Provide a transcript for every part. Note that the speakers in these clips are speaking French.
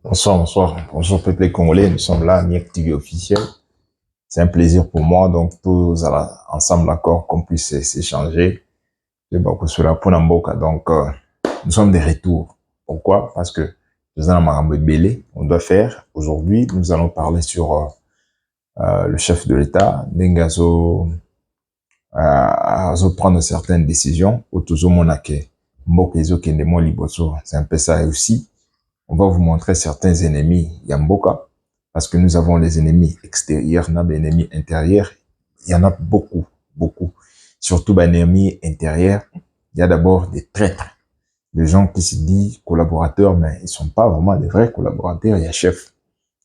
Bonsoir, bonsoir. Bonjour, peuple congolais. Nous sommes là, Miek TV officiel. C'est un plaisir pour moi, donc, tous ensemble encore, qu'on puisse s'échanger. Donc, nous sommes des retours. Pourquoi? Parce que nous avons un belé, on doit faire. Aujourd'hui, nous allons parler sur le chef de l'État, Nengazo, prendre certaines décisions. C'est un peu ça aussi. On va vous montrer certains ennemis Yamboka, parce que nous avons les ennemis extérieurs, nous avons les ennemis intérieurs. Il y en a beaucoup, beaucoup. Surtout les ennemis intérieurs, il y a d'abord des traîtres, des gens qui se disent collaborateurs, mais ils ne sont pas vraiment des vrais collaborateurs. Il y a chef.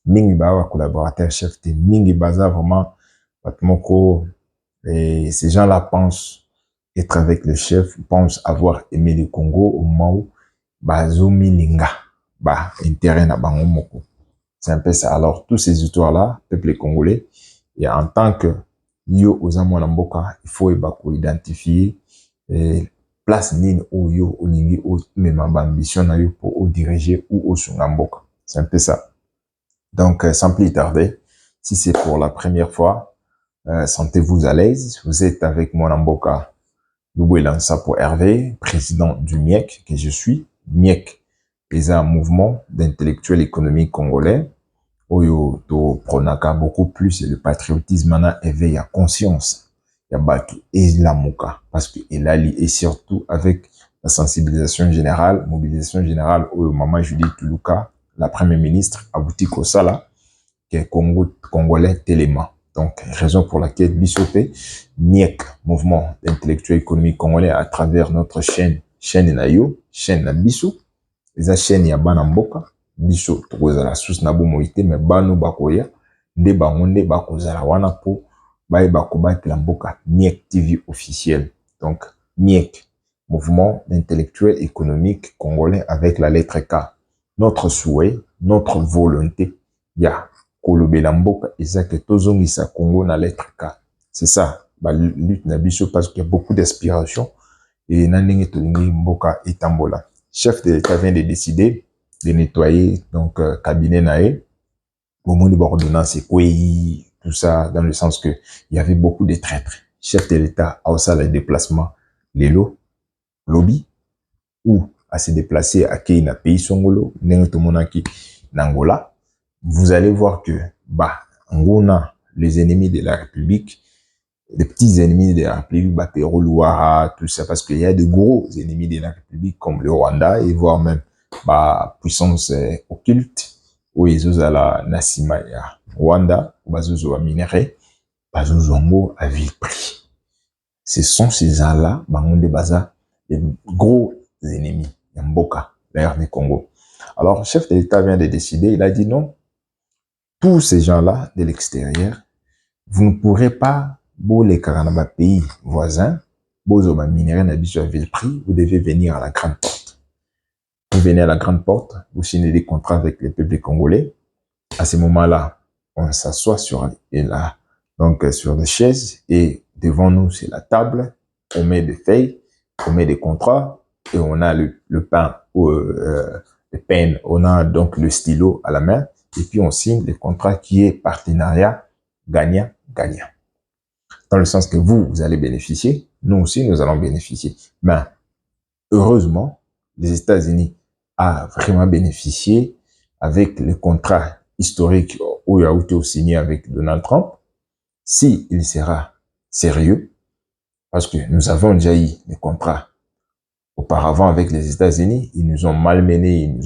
Mingi Bawa collaborateur, chef, Mingi Baza vraiment, Patmoko, et ces gens-là pensent être avec le chef, pensent avoir aimé le Congo au moment où Bazo Milinga. Intérêt na bango moko. C'est un peu ça. Alors, tous ces histoires-là, peuple congolais, et en tant que yo ozamwana mboka, il faut identifier place nini ou yo oningi ou même ambition na yo pour diriger ou au sungamboka. C'est un peu ça. Donc, sans plus tarder, si c'est pour la première fois, sentez-vous à l'aise. Vous êtes avec moi Mboka Loubelansa pour Hervé, président du MIEC, que je suis. MIEC est un mouvement d'intellectuels économiques congolais. Oyo to pronaka beaucoup plus le patriotisme na éveille à conscience. Yabaki et la moka. Parce que il a lié surtout avec la sensibilisation générale, mobilisation générale oyo Maman Judith Tuluka, la première ministre, abouti Kosala, qui est Congolais Téléma. Donc, raison pour laquelle Bissopé, MIEC, mouvement d'intellectuels économiques congolais, à travers notre chaîne Nayo, chaîne Nabissou, les chaînes Yabana Mboka, Bissou, Tokozala, Sous Nabo Moïté, mais Bano Bakoya, de Bangonde Bakozala, Wana Po, Baye Bakoba Mboka, MIEC TV officiel. Donc, MIEC, mouvement d'intellectuels économiques congolais avec la lettre K. Notre souhait, notre volonté, ya kolobela mboka ezake tozongisa Congo na lettre K. C'est ça, lutte na biso parce qu'il y a beaucoup d'inspiration et nandenge tolingi mboka etambola. Chef de l'État vient de décider de nettoyer donc cabinet nae. Au moment de ordonnance et tout ça dans le sens que il y avait beaucoup de traîtres. Chef de l'État a aussi le déplacement lelo lobby ou à se déplacer à Kenya pays songolo nenge tomonaki n'Angola. Vous allez voir que, on a les ennemis de la République, les petits ennemis de la République, Péro, Louara, tout ça, parce qu'il y a de gros ennemis de la République comme le Rwanda, et voire même, puissance occulte, où ils ont la Nassima, Rwanda, où ils ont minéré, ils ont à vil prix. Ce sont ces gens-là, les gros ennemis, Mboka, l'air du Congo. Alors, le chef de l'État vient de décider, il a dit non, tous ces gens-là de l'extérieur, vous ne pourrez pas, les Karanaba pays voisins, vous devez venir à la grande porte. Vous venez à la grande porte, vous signez des contrats avec le peuple congolais. À ce moment-là, on s'assoit sur des chaises et devant nous, c'est la table. On met des feuilles, on met des contrats et on a le pain ou le pen, on a donc le stylo à la main. Et puis on signe le contrat qui est partenariat gagnant-gagnant. Dans le sens que vous allez bénéficier, nous aussi nous allons bénéficier. Mais heureusement, les États-Unis a vraiment bénéficié avec le contrat historique où il a été signé avec Donald Trump. Si il sera sérieux, parce que nous avons déjà eu des contrats auparavant avec les États-Unis, ils nous ont malmenés,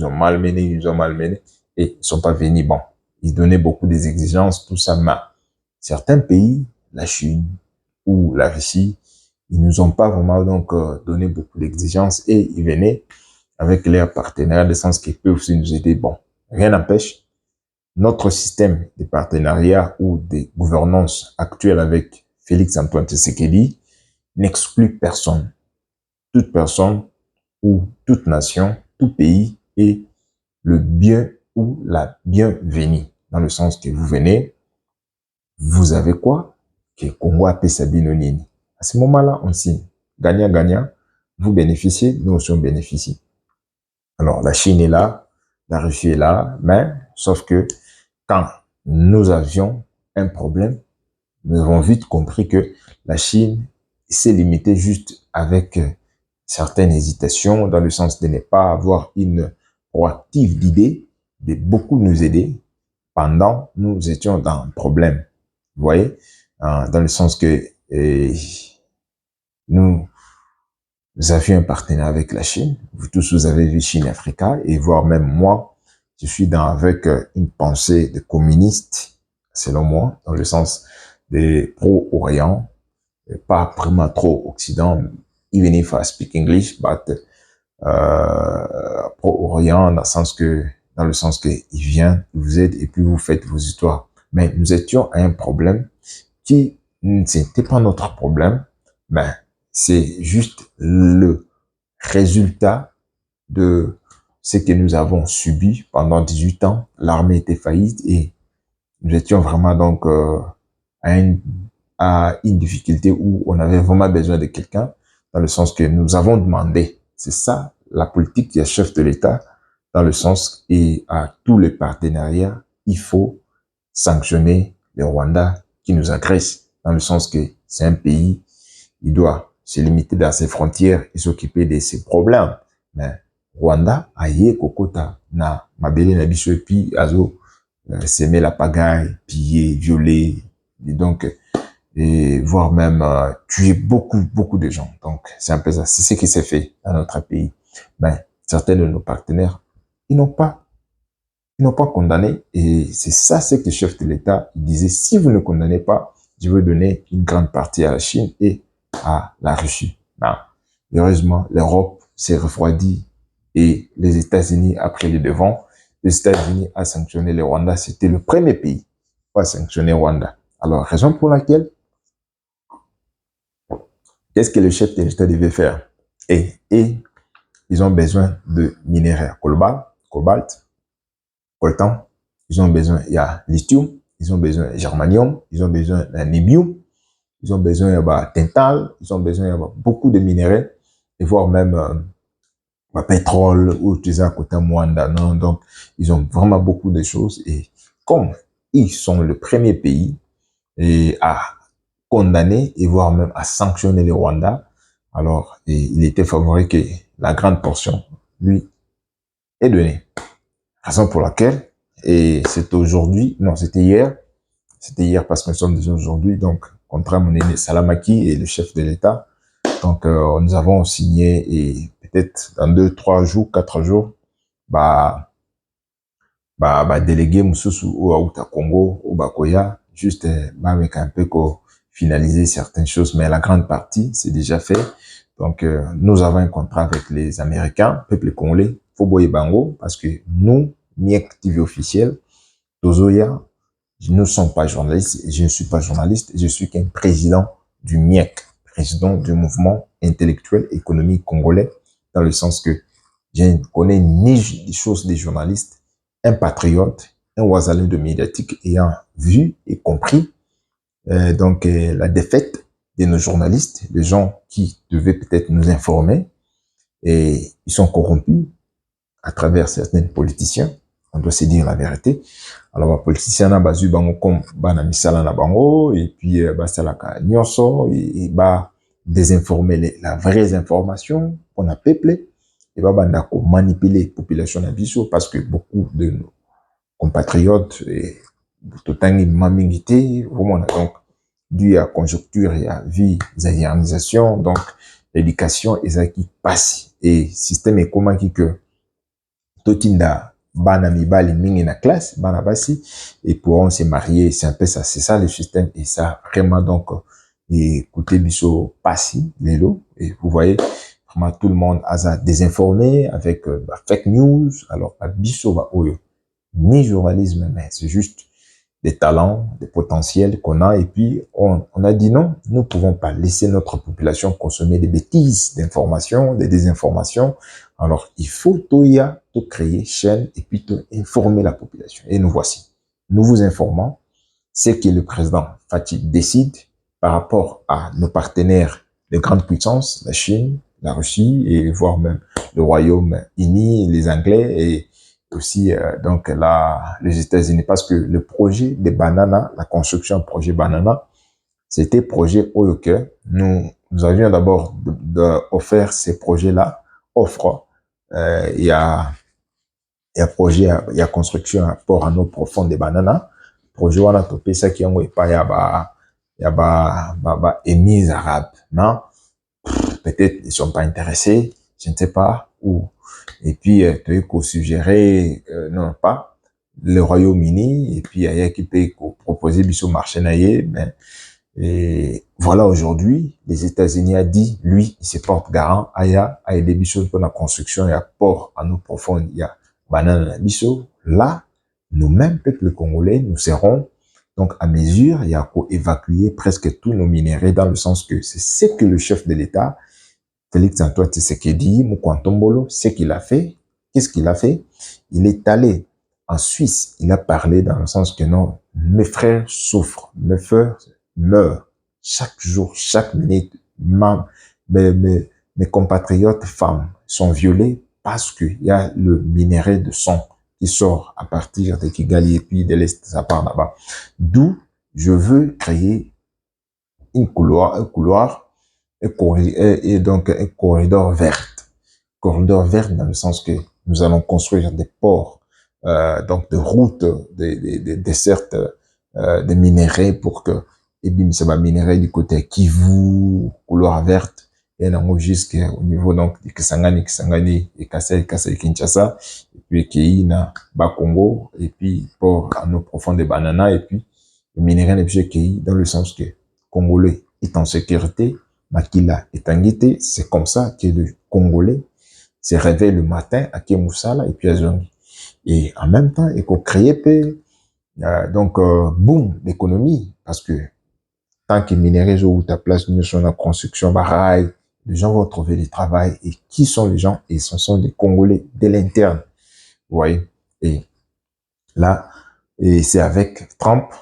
et ils sont pas venus. Bon, ils donnaient beaucoup des exigences, tout ça, mais certains pays, la Chine ou la Russie, ils nous ont pas vraiment donc donné beaucoup d'exigences et ils venaient avec leurs partenaires, de sens qu'ils peuvent aussi nous aider. Bon, rien n'empêche, notre système de partenariat ou de gouvernance actuelle avec Félix Antoine Tshisekedi n'exclut personne. Toute personne ou toute nation, tout pays est le bien ou la bienvenue. Dans le sens que vous venez, vous avez quoi? Que Congo a Sabinonini. À ce moment-là, on signe. Gagnant-gagnant, vous bénéficiez, nous aussi on bénéficie. Alors, la Chine est là, la Russie est là, mais sauf que quand nous avions un problème, nous avons vite compris que la Chine s'est limitée juste avec certaines hésitations, dans le sens de ne pas avoir une proactive d'idées, de beaucoup nous aider pendant nous étions dans un problème. Vous voyez, dans le sens que nous avions un partenaire avec la Chine. Vous tous, vous avez vu Chine-Africa, et voire même moi, je suis avec une pensée de communiste, selon moi, dans le sens des pro-Orient, pas vraiment trop Occident, even if I speak English, but pro-Orient dans le sens que il vient, il vous aide et puis vous faites vos histoires. Mais nous étions à un problème qui n'était pas notre problème, mais c'est juste le résultat de ce que nous avons subi pendant 18 ans. L'armée était faillite et nous étions vraiment donc à une difficulté où on avait vraiment besoin de quelqu'un, dans le sens que nous avons demandé. C'est ça la politique du chef de l'État, dans le sens, et à tous les partenariats, il faut sanctionner le Rwanda qui nous agresse, dans le sens que c'est un pays, il doit se limiter dans ses frontières et s'occuper de ses problèmes. Mais Rwanda, aye kokota na mabele na biso, et puis azo s'aimer la pagaille, piller, violer, et donc et voire même tuer beaucoup de gens. Donc c'est un peu ça, c'est ce qui s'est fait dans notre pays. Ben certains de nos partenaires, ils n'ont pas condamné, et c'est ça ce que le chef de l'État disait: si vous ne condamnez pas, je veux donner une grande partie à la Chine et à la Russie. Non. Heureusement, l'Europe s'est refroidie et les États-Unis a pris le devant. Les États-Unis a sanctionné le Rwanda. C'était le premier pays à sanctionner le Rwanda. Alors, raison pour laquelle, qu'est-ce que le chef de l'État devait faire? Et ils ont besoin de minerais, cobalt, coltan. Ils ont besoin, il y a lithium, ils ont besoin de germanium, ils ont besoin de niobium, ils ont besoin de tintal, ils ont besoin de beaucoup de minerais, et voire même pétrole, ou tu sais, à côté Mwanda, non? Donc, ils ont vraiment beaucoup de choses, et comme ils sont le premier pays et à condamner et voire même à sanctionner le Rwanda, alors il était favori que la grande portion lui est donnée. Raison pour laquelle, et c'est aujourd'hui, non, c'était hier parce que nous sommes déjà aujourd'hui, donc, contre mon aîné Salamaki et le chef de l'État. Donc, nous avons signé, et peut-être dans 2, 3 jours, 4 jours, délégué Moussous ou Aouta Congo, ou Bakoya, juste, avec un peu finaliser certaines choses, mais la grande partie, c'est déjà fait. Donc, nous avons un contrat avec les Américains, peuple congolais, Foboye Bango, parce que nous, MIEC TV officiel, Tozoya, nous ne sommes pas journalistes, je ne suis pas journaliste, je suis qu'un président du MIEC, président du mouvement intellectuel économique congolais, dans le sens que je ne connais ni des choses des journalistes, un patriote, un oiselin de médiatique ayant vu et compris la défaite de nos journalistes, des gens qui devaient peut-être nous informer, et ils sont corrompus à travers certains politiciens. On doit se dire la vérité. Alors, les politiciens na bazu bango comme bana misala na bango, et puis basalaka nyonso, et désinformer la vraie information qu'on a peuplé, et banda ko manipuler population na biso, parce que beaucoup de nos compatriotes et totangi mamingité, vraiment, donc dû à conjoncture et à vie zaïanisation, donc l'éducation est ça qui passe, et système est comment qui que totinda bana mibali mingi na classe bana basi et pourront se marier, c'est un peu ça, c'est ça le système, et ça vraiment donc écoutez biso passi lelo, et vous voyez vraiment tout le monde a désinformé avec fake news. Alors biso ba oyo ni journalisme, mais c'est juste des talents, des potentiels qu'on a, et puis on a dit non, nous ne pouvons pas laisser notre population consommer des bêtises, d'informations, des désinformations. Alors il faut tout créer chaîne et puis tout informer la population. Et nous voici, nous vous informons ce que le président Fatih décide par rapport à nos partenaires de grandes puissances, la Chine, la Russie, et voire même le Royaume-Uni, les Anglais, aussi donc là, les États-Unis, parce que le projet des bananas, la construction projet banana, c'était projet OEK. Nous avions d'abord offert ces projets-là, offre. Il y a projet, il y a construction à port en eau profonde des bananas. Projet wana topé ça qui est pas y a émis arabes. Non, peut-être ils sont pas intéressés, je ne sais pas où. Et puis tu as suggéré non pas le Royaume-Uni et puis il y a qui peut proposer biso marché naïe, mais et voilà, aujourd'hui, les États-Unis a dit, lui, il se porte garant, a aidé biso pour la construction, il y a port en eau profonde, il y a banane biso. Là, nous-mêmes, peuple congolais, nous serons donc à mesure, il y a pour évacuer presque tous nos minéraux dans le sens que c'est ce que le chef de l'État, Félix Antoine Tshisekedi, Moukantombolo, ce qu'il a fait. Qu'est-ce qu'il a fait? Il est allé en Suisse, il a parlé dans le sens que non, mes frères souffrent, mes frères meurent chaque jour, chaque minute. Mes compatriotes femmes sont violées parce qu'il y a le minerai de sang qui sort à partir de Kigali et puis de l'Est, ça part là-bas. D'où je veux créer un couloir et donc un corridor vert. Corridor vert dans le sens que nous allons construire des ports, donc des routes, des dessertes, des minéraux pour que, et bien, ça va minérer du côté Kivu, couloir verte, et on jusqu'au niveau, donc, de Kisangani, et Kasai, Kinshasa, et puis Keina, Bakongo, et puis port en eau profonde des bananas, et puis le minéral est Kei, dans le sens que Congolais est en sécurité, Makila est en guité, c'est comme ça que le Congolais se réveille le matin à Kemoussala et puis à Zongi. Et en même temps, il faut créer donc boom l'économie parce que tant que minerais ou ta place nous sur la construction baraille, les gens vont trouver du travail. Et qui sont les gens? Et ce sont des Congolais de l'interne. Vous voyez? Et là, et c'est avec Trump,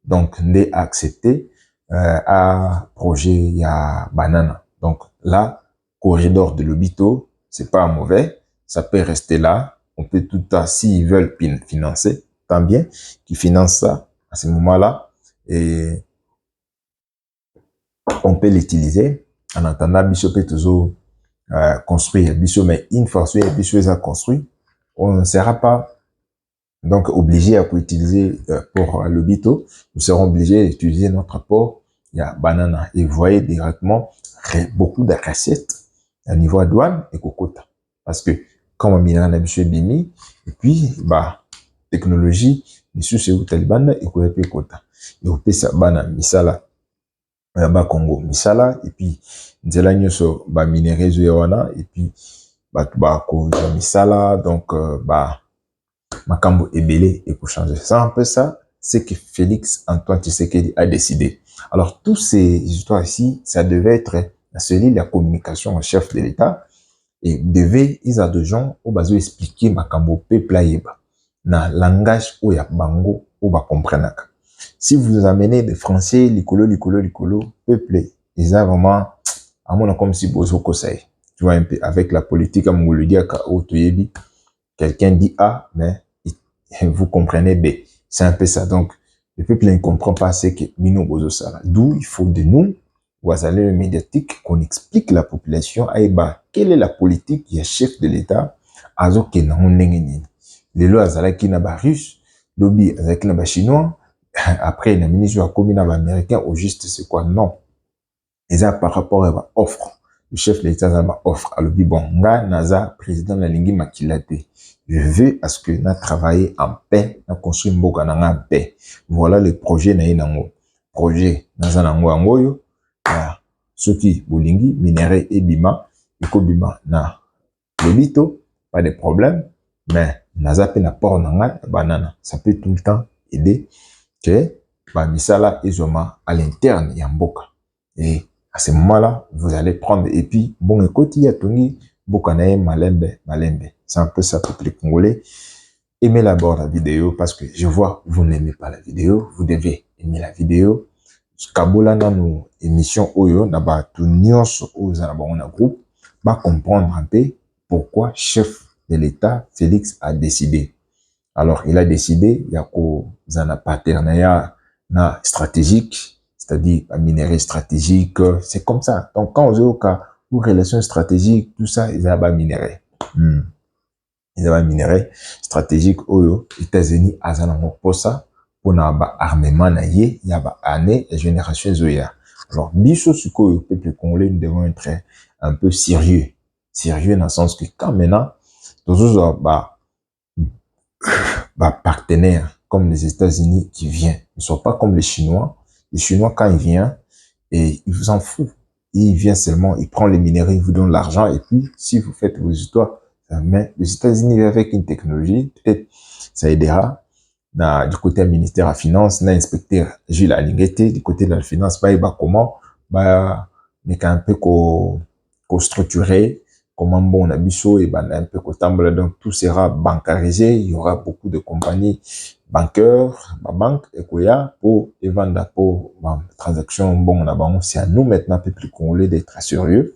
donc n'est accepté à projet il y a banana. Donc là, corridor de l'Obito, c'est pas mauvais, ça peut rester là. On peut tout à, s'ils veulent financer, tant bien qu'ils financent ça à ce moment-là. Et on peut l'utiliser. En attendant, Bishop peut toujours construire Bishop, mais une fois que Bishop a construit, on ne sera pas donc obligé à utiliser pour le bito. Nous serons obligés d'utiliser notre port. Il y a banana. Et vous voyez directement beaucoup de recettes à niveau douane et cocota. Parce que comme on a l'habitude bimi, et puis, bah, technologie, monsieur c'est où Taliban et quoi et cota. Et on peut ça bana misala. Ba Congo misala et puis nzela nyoso ba minéraux yowana et puis ba ko misala donc bah Makambo Ebele et pour changer. C'est un peu ça, c'est que Félix Antoine Tshisekedi a décidé. Alors, toutes ces histoires ici, ça devait être celui de la communication au chef de l'État et devait, ils ont des gens au bas expliquer Makambo peuple yeba na langage où ya bango où ba comprendre. Si vous amenez des Français, licolo, peuple, ils ont vraiment, à mon comme si bozo kosai. Tu vois un peu, avec la politique, comme vous le dites, quelqu'un dit A, mais vous comprenez B. C'est un peu ça. Donc, le peuple ne comprend pas ce que Mino Bozo Sala. D'où il faut de nous, le médiatique, qu'on explique la population, quelle est la politique qui est chef de l'État, azo ke na nengeni. Les lois azala ki na ba russe, lobby azala ki na ba chinois, après, le ministre a commis na ba américain, au juste c'est quoi? Non. Et ça, par rapport à la offre. Le chef de l'État a offre. Alors, bon, nga, naza, président de la Lingui Makilate. Je veux à ce que nous travaillions en paix, nous construisons Mboka en paix. Voilà le projet na nango. Projet naza nango angoyo. Ceux qui bolingi, minéré et bima, bima na lobito, pas de problème. Mais naza pe na port nanga banana. Ça peut tout le temps aider que ba misala ezoma à l'interne ya mboka. Et à ce moment-là, vous allez prendre, et puis, bon, écoute, il y a Tony, Bokanae, Malembe. C'est un peu ça, peuple congolais. Aimez d'abord la vidéo, parce que je vois, vous n'aimez pas la vidéo, vous devez aimer la vidéo. Kabola, dans nos émissions, Oyo, naba, tout nyos, aux anabons, groupe, va comprendre un peu pourquoi chef de l'État, Félix, a décidé. Alors, il a décidé, il y a un partenariat stratégique, c'est-à-dire un minerai stratégique, c'est comme ça. Donc, quand on dit au cas, ou relations stratégiques, tout ça, ils ont un minerai. Ils ont un minerai stratégique, aux États-Unis, pour ça, pour n'avoir armement, il y a année et génération zoya. Alors, bicho, ce que le peuple congolais, nous devons être un peu sérieux. Sérieux dans le sens que quand maintenant, toujours, partenaires comme les États-Unis qui viennent. Ils ne sont pas comme les Chinois. Les Chinois, quand ils viennent, et ils vous en foutent. Il vient seulement, il prend les minéraux, il vous donne l'argent, et puis, si vous faites vos histoires, mais les États-Unis, avec une technologie, peut-être, ça aidera. Du côté du ministère de la Finance, l'inspecteur Gilles Alingueté, du côté de la finance, comment, mais un peu structuré, comment bon, on a bicho et un peu tamble, donc tout sera bancarisé, il y aura beaucoup de compagnies banqueurs, ma banque, et quoi, pour vendre pour transaction, bon, on a bon, c'est à nous maintenant, peuple congolais, d'être sérieux,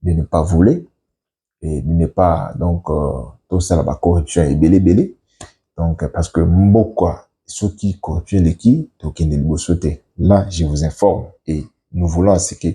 de ne pas voler, et de ne pas, donc, tout ça, la corruption est belé. Donc, parce que beaucoup, ceux qui corruptent l'équipe, donc ils ne sauter. Là, je vous informe, et nous voulons, c'est que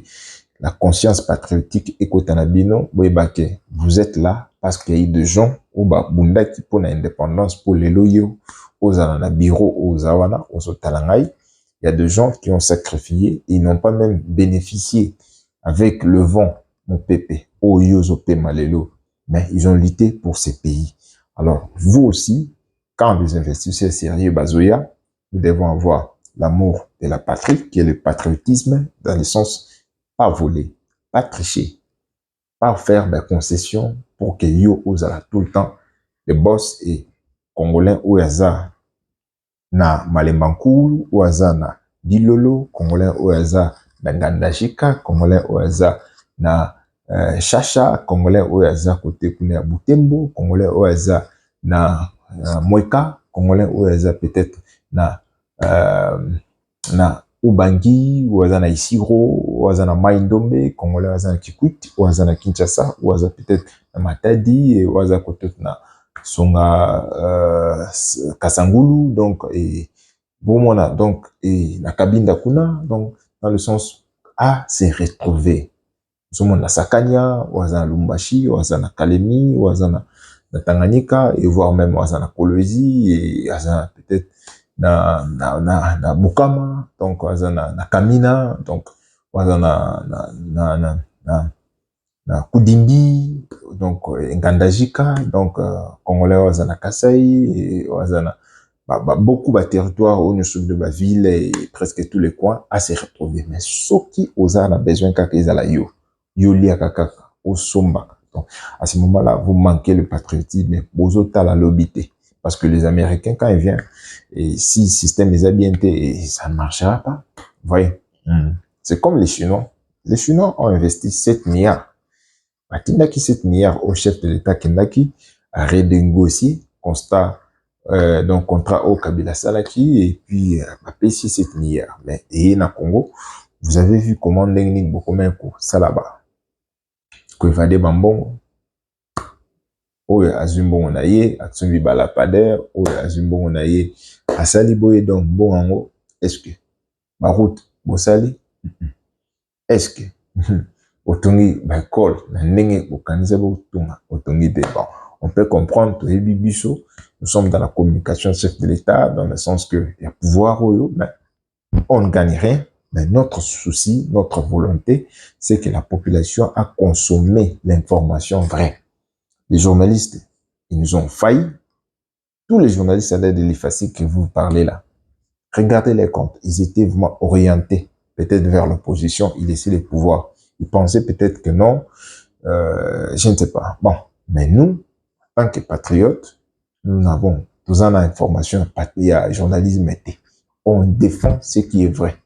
la conscience patriotique ekotanabino, vous êtes là parce qu'il y a eu des gens où bunda qui pour l'indépendance pour les loyaux aux alana bureau aux awana aux otalangai. Il y a des gens qui ont sacrifié, ils n'ont pas même bénéficié avec le vent, mon pépé, au yozo malelo, mais ils ont lutté pour ces pays. Alors, vous aussi, quand les investisseurs sérieux bazoya, nous devons avoir l'amour de la patrie, qui est le patriotisme dans le sens pas voler, pas tricher, pas faire des concessions pour que yo osala tout le temps les boss et congolais ou yaza na Malembankulu ou yaza na Dilolo, congolais ou yaza na Ngandajika, congolais ou yaza na Chacha, congolais ou yaza côté kuna ya Butembo, congolais ou yaza na Mweka, congolais ou yaza peut-être na Ubangi, waza na Isiro, waza na Maïndombe, congolais waza na Kikwit, waza na Kinshasa, waza peut-être na Matadi, et waza peut-être na Songa Kasangulu, donc, et bon, donc, et na Kabinda Kuna, donc, dans le sens à se retrouver. Nous na Sakanya, waza na Lumbashi, waza na Kalemi, waza na Tanganyika, et voire même waza na Kolwezi, et waza peut-être na Bukama, donc waza na Kamina, donc waza na Kudimbi, donc Ngandajika, donc congolais waza na Kasai, et waza na beaucoup de territoires où nous sommes de ma ville et presque tous les coins à se retrouver. Mais ceux qui osent a besoin qu'ils aient la yo lia kaka au somba. Donc à ce moment-là, vous manquez le patriotisme, mais vous autres la lobité. Parce que les Américains, quand ils viennent, et si le système est bien et ça ne marchera pas, vous voyez. C'est comme les Chinois. Les Chinois ont investi 7 milliards. Atindaki 7 milliards au chef de l'État Kendaki a renégocié constat, donc contrat au Kabila Salaki et puis a payé 7 milliards. Mais et na Congo, vous avez vu comment Ndengni Bokomenko Salaba que Vade Bambongo oyo azumbongo na ye atsumbi balapader oyo azumbongo na ye asali boye donc bongo est-ce que ma route bosali est-ce que otongi ba col na ndenge bokanisa botunga otongi de bon on peut comprendre que biso nous sommes dans la communication chef de l'État dans le sens que il y a pouvoir oyo mais on ne gagne rien. Mais notre souci, notre volonté, c'est que la population a consommé l'information vraie. Les journalistes, ils nous ont failli. Tous les journalistes à l'aide de l'IFACI que vous parlez là, regardez les comptes. Ils étaient vraiment orientés, peut-être vers l'opposition. Ils laissaient les pouvoirs. Ils pensaient peut-être que non, je ne sais pas. Bon, mais nous, en tant que patriotes, nous avons tous en information, journalisme été. On défend ce qui est vrai.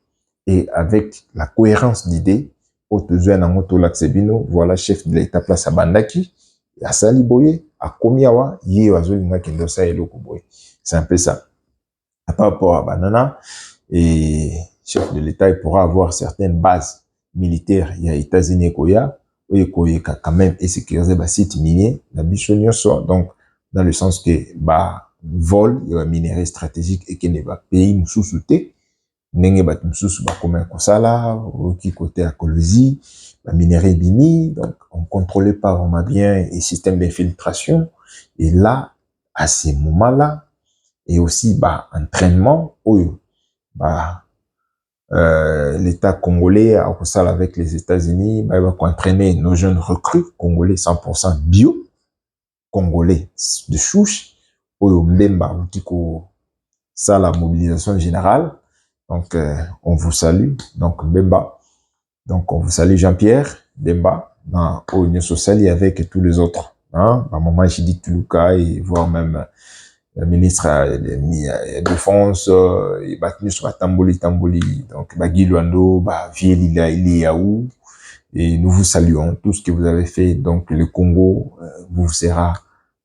Et avec la cohérence d'idées, voilà chef de l'État place à Bandaki, à Saliboye, à Komiawa, c'est un peu ça. Par rapport à Banana, et chef de l'État, il pourra avoir certaines bases militaires, il y a États-Unis, quand même, et sécuriser le site minier, la bichonio soit, donc, dans le sens que, vol ya minerai stratégique ekende ba pays mususu te ndenge bato mususu bakoma kosala oki côté ya Kolwezi ba minerai bimi, donc on contrôlait pas vraiment bien les systèmes d'infiltration. Et là, à ces moments-là, et aussi bah entraînement bah l'État congolais a ça avec les États-Unis, bah, il va entraîner nos jeunes recrues congolais 100% bio, congolais de souche, oyo mbemba outiko ça la mobilisation générale. Donc on vous salue, donc Mbemba, donc on vous salue Jean-Pierre Mbemba dans Union sociale avec tous les autres, hein, à maman Judith Tuluka et voire même le ministre de défense, et Batnus Tamboli Tamboli, donc Bagui Luando, Vielila Iliaou, et nous vous saluons tout ce que vous avez fait. Donc le Congo vous sera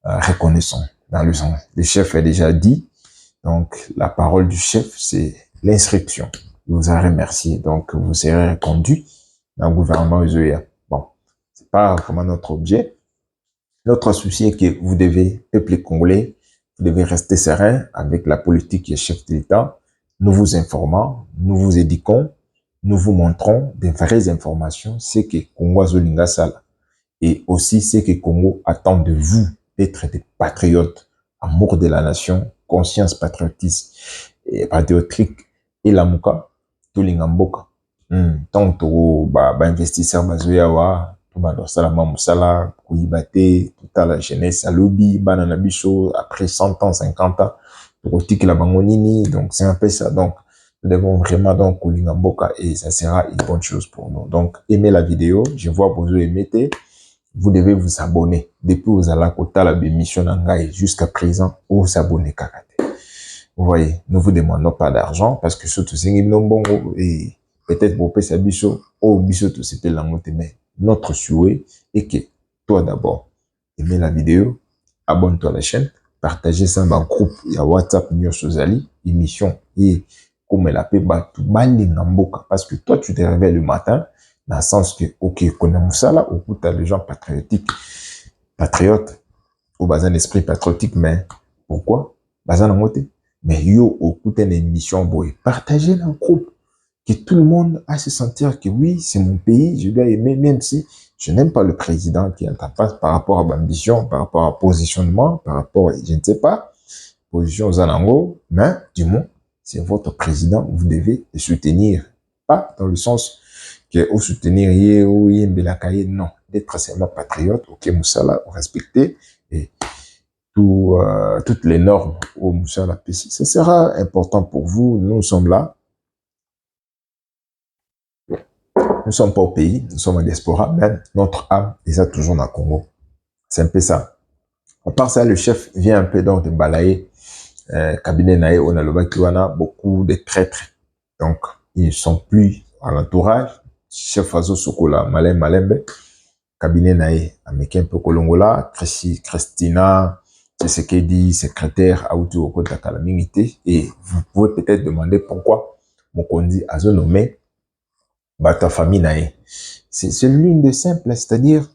reconnaissant dans le sens. Le chef a déjà dit, donc la parole du chef c'est l'instruction. Il vous a remercié, donc vous serez reconduit dans le gouvernement Uzoya. Bon, c'est pas vraiment notre objet. Notre souci est que vous devez, peuple congolais, vous devez rester serein avec la politique et chef de l'État. Nous vous informons, nous vous éduquons, nous vous montrons des vraies informations, c'est que Congo Zolinga Sala. Et aussi, c'est que Congo attend de vous d'être des patriotes, amour de la nation, conscience patriotique et patriotique, et la mouka, tout l'ingamboka. Tant que investisseurs bazoyawa, tout le salama musala, kuibate, toute la jeunesse à lobby, banana bicho, après 100 ans, 50 ans, politique la bangonini, donc c'est un peu ça. Donc, nous devons vraiment donc kulingamboka et ça sera une bonne chose pour nous. Donc, aimez la vidéo, je vois vous aimez, vous devez vous abonner. Depuis vous allez à côté la émission jusqu'à présent, vous abonnez kakate. Vous voyez, nous vous demandons pas d'argent parce que surtout c'est bongo et peut-être pour payer sa bicho, bicho tout c'était la montée, mais notre souhait est que toi d'abord, aimez la vidéo, abonne-toi à la chaîne, partagez ça dans le groupe, il y a WhatsApp, New Sozali, émission, et comme elle appelle, parce que toi tu te réveilles le matin, dans le sens que, ok, connaissons ça là, au t'as les gens patriotiques, patriotes, au bas un esprit patriotique, mais pourquoi? Bas en moté. Mais yo, au coup d'une émission, boy, partagez dans le groupe, que tout le monde a se sentir que oui, c'est mon pays, je dois aimer, même si je n'aime pas le président qui entend pas par rapport à l'ambition, par rapport à positionnement, par rapport, je ne sais pas, position aux anangos, mais du moins, c'est votre président, vous devez le soutenir. Pas dans le sens que au soutenir, non, d'être seulement patriote, ok, Moussala, respecter, et toutes les normes au Moussala PC. Ce sera important pour vous. Nous sommes là. Nous ne sommes pas au pays, nous sommes en diaspora, mais notre âme est ça toujours dans le Congo. C'est un peu ça. À part ça, le chef vient un peu donc de balayer cabinet nae, on a le Bakiwana, beaucoup de traîtres. Donc, ils ne sont plus à l'entourage. Chef Azo Sokola, Malembe, cabinet nae, américain peu Kolongola, Christina, Tshisekedi, secrétaire, Aouti Okota Kalamingité. Et vous pouvez peut-être demander pourquoi Mokondi Azo nommé Bata famille nae. C'est l'une des simples, c'est-à-dire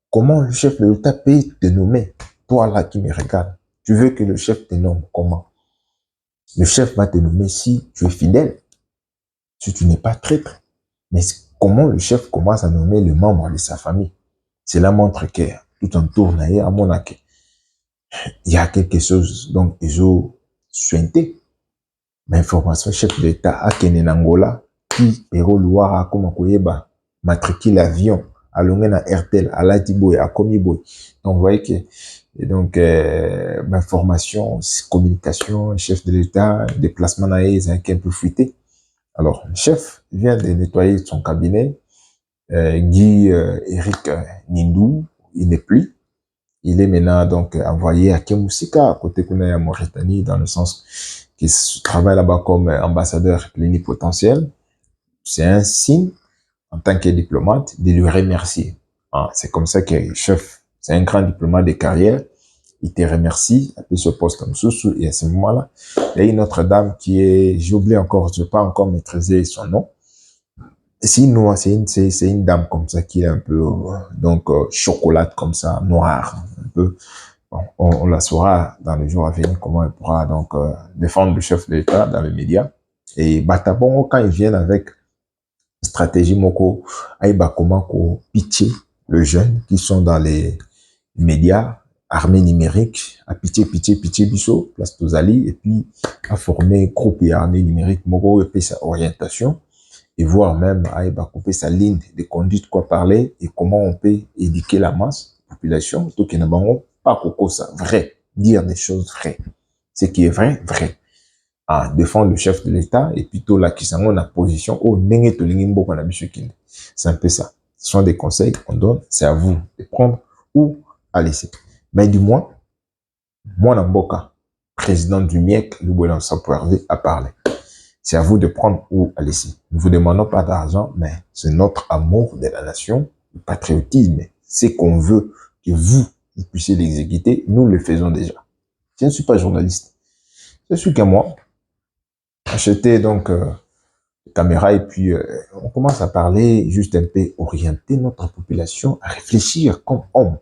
comment le chef de l'État peut te nommer. Toi là qui me regarde, tu veux que le chef te nomme comment? Le chef va te nommer si tu es fidèle, si tu n'es pas traître. Mais comment le chef commence à nommer le membre de sa famille? Cela montre que tout en tourne à mon accueil. Il y a quelque chose, donc, ils ont sointé. Mais information chef de l'État à Kenenangola, qui est Loire comme Koyeba, matricule avion, à Longena RTL, à Latiboy, à Komiboy. Donc, vous voyez que, et donc, information, communication, chef de l'État, déplacement naïs, un peu fuité. Alors, le chef vient de nettoyer son cabinet, Guy Eric Nindou, il n'est plus. Il est maintenant donc envoyé à Kemusika, à côté de la Mauritanie, dans le sens qu'il travaille là-bas comme ambassadeur plénipotentiel. C'est un signe, en tant que diplomate, de lui remercier. Ah, c'est comme ça que le chef, c'est un grand diplomate de carrière, il te remercie, appelle ce poste comme sous, et à ce moment-là, il y a une autre dame qui est, j'ai oublié encore, je n'ai pas encore maîtrisé son nom. C'est une dame comme ça qui est un peu, donc, chocolate comme ça, noire, un peu. Bon, on la saura dans les jours à venir, comment elle pourra donc défendre le chef de l'État dans les médias. Et Batabongo, quand ils viennent avec stratégie moko, aïba comment ko pitcher le jeune qui sont dans les médias, armée numérique, à pitcher biso, place Tozali, et puis à former groupe et armée numérique, moko, et puis sa orientation, et voir même aïba couper sa ligne de conduite, quoi parler, et comment on peut éduquer la masse, la population, tout qui n'a pas coco ça, vrai, dire des choses vraies. Ce qui est vrai, vrai. À défendre le chef de l'État et plutôt là qui sont en position au nenge to lingimbo qu'on a biso kinde. C'est un peu ça. Ce sont des conseils qu'on donne, c'est à vous de prendre ou à laisser. Mais du moins, moi Namboka, président du MIEC, Lubolan Sampo Hervé, a parlé. C'est à vous de prendre ou à laisser. Nous vous demandons pas d'argent, mais c'est notre amour de la nation, le patriotisme. C'est qu'on veut que vous puissiez l'exécuter, nous le faisons déjà. Je ne suis pas journaliste. Je suis qu'à moi. Acheter donc caméra et puis on commence à parler juste un peu, orienter notre population à réfléchir comme homme,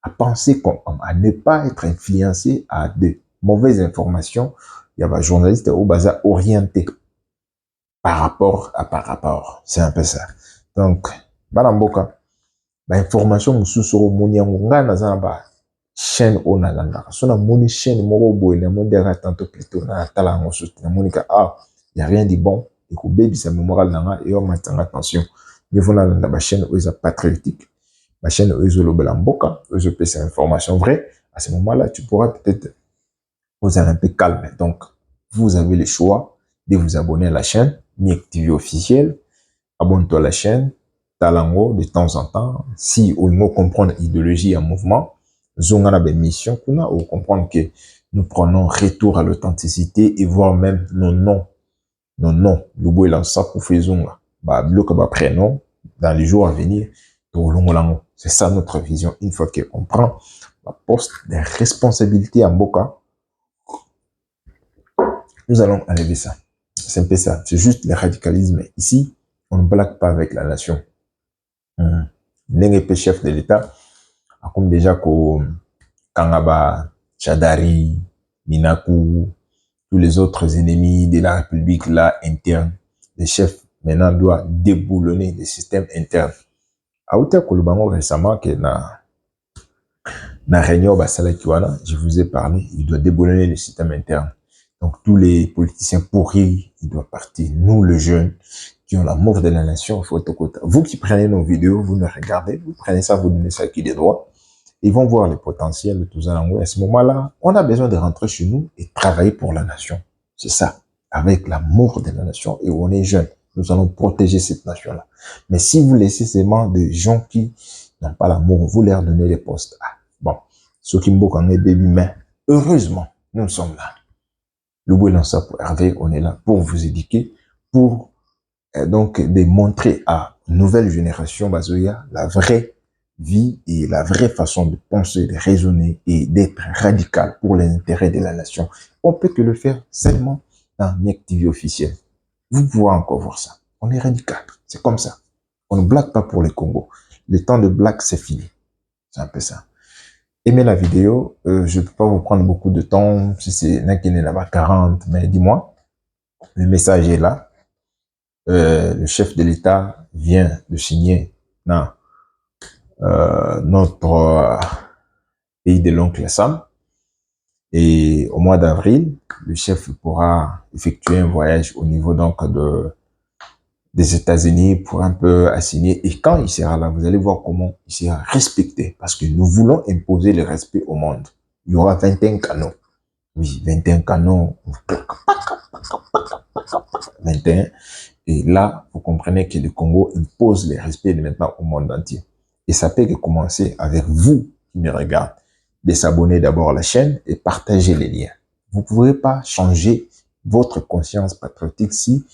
à penser comme homme, à ne pas être influencé à de mauvaises informations. Il y a un journaliste au bazar orienté par rapport. C'est un peu ça. Donc, Balamboka, information mususu moni yango nga naza ba chaîne o na langa. So na moni chaîne moko boye na moni daka tantôt plutôt na tala ngo so na moni ka il y a rien de bon et ko baby sa mémoire nanga et on m'attend attention. Mais voilà na ba chaîne oza patriotique. Ma chaîne ozo lobela mboka, ozo peut ces informations vraies. À ce moment-là, tu pourras peut-être vous être un peu calme. Donc, vous avez le choix de vous abonner à la chaîne MIEC TV officielle. Abonne-toi à la chaîne Talango de temps en temps. Si on veut comprendre l'idéologie en mouvement, Zongana ben mission kuna ou comprendre que nous prenons retour à l'authenticité et voir même nos noms. Nos noms. Lubo et l'ansa pour faisonga. Bah, bloc ba prénom dans les jours à venir. C'est ça notre vision. Une fois qu'on prend la poste des responsabilités en Boka, nous allons enlever ça. C'est un peu ça. C'est juste le radicalisme. Ici, on ne blague pas avec la nation. N'est chef de l'État, comme déjà que Kangaba, Chadari, Minakou, tous les autres ennemis de la République là interne, les chefs maintenant doivent déboulonner les systèmes internes. À Outa Kolubango récemment que na réunion Basala Kiwana, je vous ai parlé, il doit déboulonner les systèmes internes. Donc tous les politiciens pourris, ils doivent partir. Nous, les jeunes, qui ont l'amour de la nation, faut être côté. Vous qui prenez nos vidéos, vous nous regardez, vous prenez ça, vous donnez ça qui des droits. Ils vont voir le potentiel de tout ça. À ce moment-là, on a besoin de rentrer chez nous et travailler pour la nation. C'est ça. Avec l'amour de la nation et on est jeunes. Nous allons protéger cette nation-là. Mais si vous laissez seulement des gens qui n'ont pas l'amour, vous leur donnez les postes. Ah, bon. Ceux qui m'ont quand baby, mais heureusement, nous sommes là. Le Boulansa pour Hervé, on est là pour vous éduquer, pour donc démontrer à nouvelle génération Bazoya la vraie vie et la vraie façon de penser, de raisonner et d'être radical pour les intérêts de la nation. On peut que le faire seulement dans MIEC TV officiel. Vous pouvez encore voir ça. On est radical. C'est comme ça. On ne blague pas pour les Congo. Le temps de blague, c'est fini. C'est un peu ça. Aimez la vidéo. Je ne peux pas vous prendre beaucoup de temps. Si c'est là-bas 40, mais dis-moi. Le message est là. Le chef de l'État vient de signer notre pays de l'oncle Sam. Et au mois d'avril, le chef pourra effectuer un voyage au niveau donc des États-Unis pour un peu assigner. Et quand il sera là, vous allez voir comment il sera respecté. Parce que nous voulons imposer le respect au monde. Il y aura 21 canons. Oui, 21 canons. 21. Et là, vous comprenez que le Congo impose le respect maintenant au monde entier. Et ça peut commencer avec vous qui me regardez, de s'abonner d'abord à la chaîne et partager les liens. Vous ne pouvez pas changer votre conscience patriotique si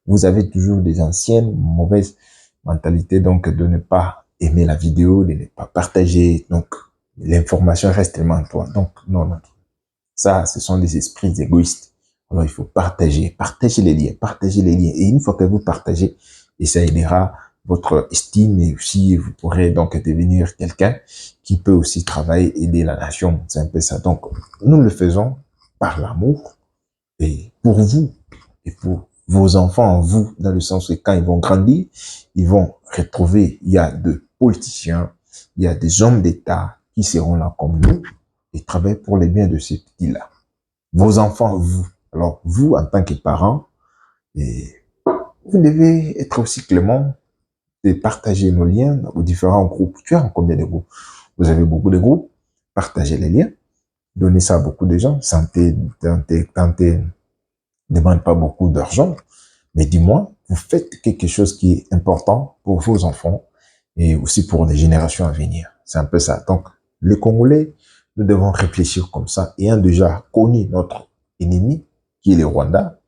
vous avez toujours des anciennes mauvaises mentalités, donc de ne pas aimer la vidéo, de ne pas partager. Donc, l'information reste tellement en toi. Donc, non, non. Ça, ce sont des esprits égoïstes. Alors, il faut partager les liens, partager les liens. Et une fois que vous partagez, et ça aidera votre estime et aussi vous pourrez donc devenir quelqu'un qui peut aussi travailler, aider la nation. C'est un peu ça. Donc, nous le faisons par l'amour et pour vous et pour vos enfants, vous, dans le sens que quand ils vont grandir, ils vont retrouver, il y a de politiciens, il y a des hommes d'État qui seront là comme nous et travaillent pour les biens de ces petits-là. Vos enfants, vous. Alors, vous, en tant que parents, et vous devez être aussi clément de partager nos liens aux différents groupes. Tu as combien de groupes? Vous avez beaucoup de groupes. Partagez les liens. Donnez ça à beaucoup de gens. Santé, demande pas beaucoup d'argent. Mais dis-moi, vous faites quelque chose qui est important pour vos enfants et aussi pour les générations à venir. C'est un peu ça. Donc, les Congolais, nous devons réfléchir comme ça, ayant déjà connu notre ennemi, qui est le Rwanda,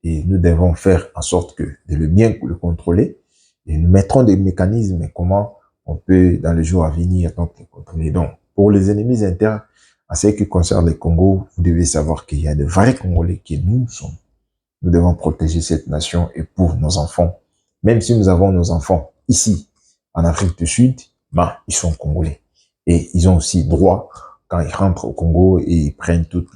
et nous devons faire en sorte que de le bien le contrôler, et nous mettrons des mécanismes comment on peut, dans les jours à venir, donc le contrôler. Donc, pour les ennemis internes, en ce qui concerne le Congo, vous devez savoir qu'il y a de vrais Congolais qui nous sommes. Nous devons protéger cette nation et pour nos enfants. Même si nous avons nos enfants ici, en Afrique du Sud, ben, ils sont Congolais. Et ils ont aussi droit, quand ils rentrent au Congo et ils prennent toutes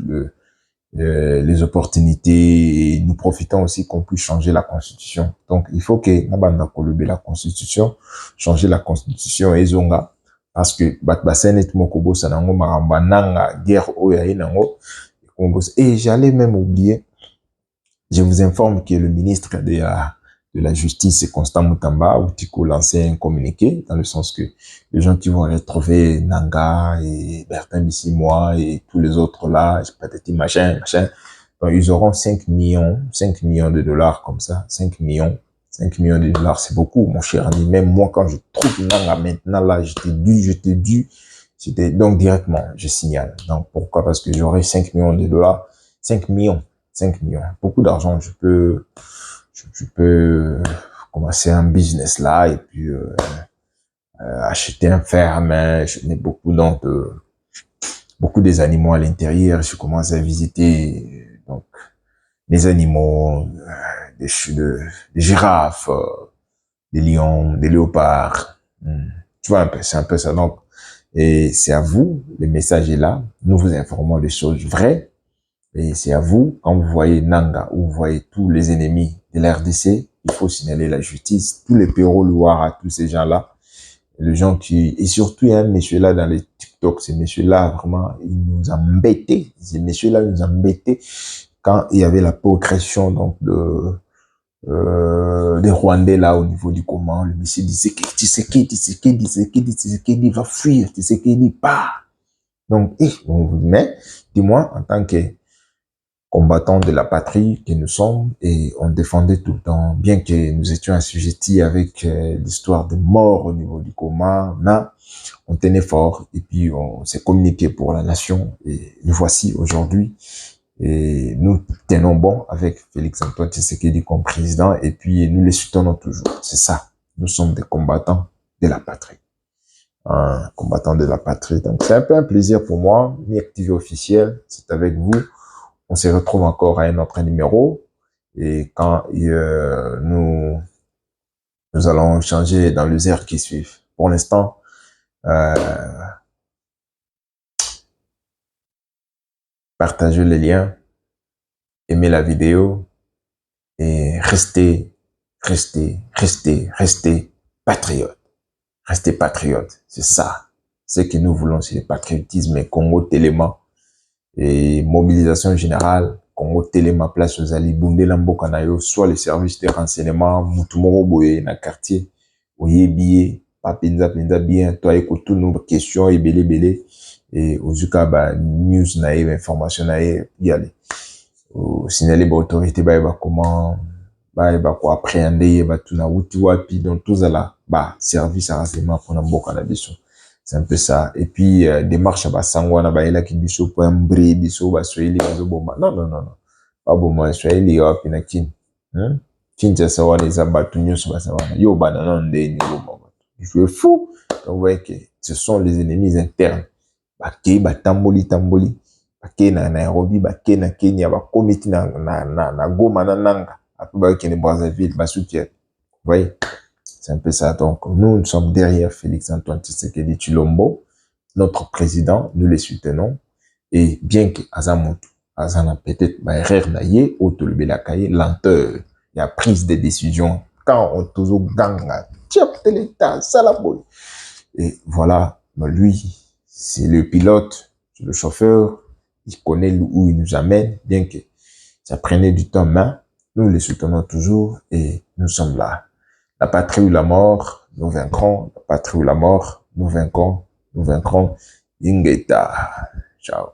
les opportunités, et nous profitons aussi qu'on puisse changer la constitution. Donc, il faut que Nabanda Kolube la constitution, changer la constitution et zonga, parce que Batbasen et Mokobo Sanango Maramba Nanga, guerre Oya et Nango, et j'allais même oublier, je vous informe que le ministre de la Justice, Constant Moutamba, Outiko lancé un communiqué, dans le sens que les gens qui vont retrouver Nanga et Bertin Bissimois et tous les autres là, patati machin, donc ils auront 5 millions de dollars comme ça, 5 millions de dollars, c'est beaucoup, mon cher ami. Même moi, quand je trouve Nanga maintenant là, je t'ai dû, donc directement, je signale. Donc pourquoi? Parce que j'aurai 5 millions de dollars, 5 millions. 5 millions. Beaucoup d'argent, je peux commencer un business là et puis acheter un ferme. Je n'ai beaucoup donc beaucoup des animaux à l'intérieur. Je commence à visiter donc des animaux, des girafes, des lions, des léopards. Tu vois un peu, c'est un peu ça. Donc, et c'est à vous, le message est là. Nous vous informons des choses vraies. Et c'est à vous, quand vous voyez Nanga, ou vous voyez tous les ennemis de l'RDC, il faut signaler la justice, tous les Péro Loire, tous ces gens-là, les gens qui, et surtout, il y a un monsieur là dans les TikTok, ces messieurs-là, vraiment, ils nous embêtaient, ces messieurs-là nous embêtaient quand il y avait la progression, donc, des Rwandais là, au niveau du comment, le monsieur disait que Tshisekedi va fuir, Tshisekedi part. Donc, mais, dis-moi, en tant que combattants de la patrie que nous sommes, et on défendait tout le temps, bien que nous étions assujettis avec l'histoire de mort au niveau du coma, on tenait fort et puis on s'est communiqué pour la nation et nous voici aujourd'hui et nous tenons bon avec Félix Antoine Tshisekedi comme président et puis nous le soutenons toujours. C'est ça, nous sommes des combattants de la patrie. Combattants de la patrie. Donc c'est un peu un plaisir pour moi, mi activé officiel, c'est avec vous. On se retrouve encore à un autre numéro et quand nous allons changer dans les heures qui suivent. Pour l'instant, partagez les liens, aimez la vidéo et restez patriotes. Restez patriotes, c'est ça. Ce que nous voulons, c'est le patriotisme et Congo Téléma. Et mobilisation générale, Congo Téléma place aux Ali Bundela Mboka na yo, soit les services de renseignement, Mutumoro Boye na quartier, Oye Biye, Papenza Penza bien, toi écoute nos questions et belé, et aux news naïve, information naïve, y aller. Signaler ba autorité, comment, quoi appréhender, tout na wuti wapi, donc tout ça là, service à renseignement pour Mboka na biso. C'est un peu ça. Et puis, démarche à Sangwana, là, qui biso, pour un bris, biso, soyez bomba. Non. Pas bon, soyez les hop, in a kin. Kinja sawa, les abattus, yo, non, je suis fou. Donc, vous voyez que ce sont les ennemis internes. Bake, tamboli. Bake na Nairobi, bake na Kenya, komiti na Goma, na Nanga. Après, bake na Brazzaville, soutien. Vous voyez? C'est un peu ça. Donc, nous sommes derrière Félix-Antoine Tshisekedi Tshilombo, notre président, nous le soutenons. Et bien que Azamoto, Azana peut-être, erreur naïe, autolubelakaye, lenteur, il y a prise de décision. Quand on toujours ganga, tchap, l'État, salaboy. Et voilà, lui, c'est le pilote, c'est le chauffeur, il connaît où il nous amène, bien que ça prenait du temps, mais nous le soutenons toujours et nous sommes là. La patrie ou la mort, nous vaincrons. La patrie ou la mort, nous vaincrons. Nous vaincrons. Ingeta. Ciao.